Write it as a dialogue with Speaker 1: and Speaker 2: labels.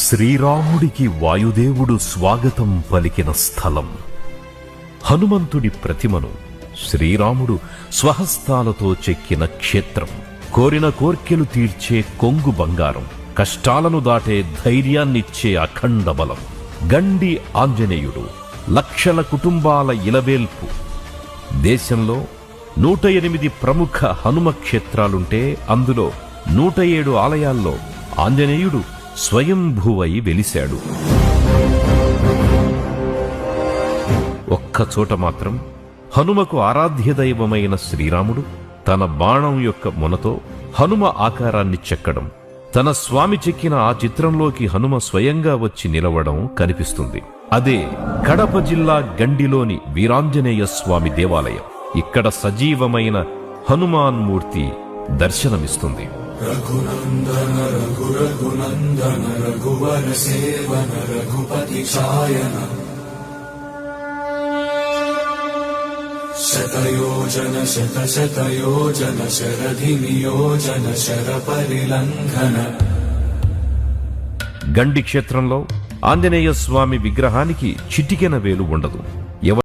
Speaker 1: శ్రీరాముడికి వాయుదేవుడు స్వాగతం పలికిన స్థలం. హనుమంతుడి ప్రతిమను శ్రీరాముడు స్వహస్తాలతో చెక్కిన క్షేత్రం. కోరిన కోర్కెలు తీర్చే కొంగు బంగారం, కష్టాలను దాటే ధైర్యాన్నిచ్చే అఖండ బలం. గండి ఆంజనేయుడు లక్షల కుటుంబాల ఇలవేల్పు. దేశంలో 108 ప్రముఖ హనుమ క్షేత్రాలుంటే అందులో 107 ఆలయాల్లో ఆంజనేయుడు స్వయంభువై వెలిశాడు. ఒక్కచోట మాత్రం హనుమకు ఆరాధ్య దైవమైన శ్రీరాముడు తన బాణం యొక్క మొనతో హనుమ ఆకారాన్ని చెక్కడం, తన స్వామి చెక్కిన ఆ చిత్రంలోకి హనుమ స్వయంగా వచ్చి నిలవడం కనిపిస్తుంది. అదే కడప జిల్లా గండిలోని వీరాంజనేయ స్వామి దేవాలయం. ఇక్కడ సజీవమైన హనుమాన్ మూర్తి దర్శనమిస్తుంది.
Speaker 2: రఘునందన రఘునందన రఘువర సేవన రఘుపతి ఛాయన శతయోజన శతశతయోజన శరధి నియోజన శర పరిలంఘన.
Speaker 1: గండి క్షేత్రంలో ఆంజనేయ స్వామి విగ్రహానికి చిటికెన వేలు ఉండదు.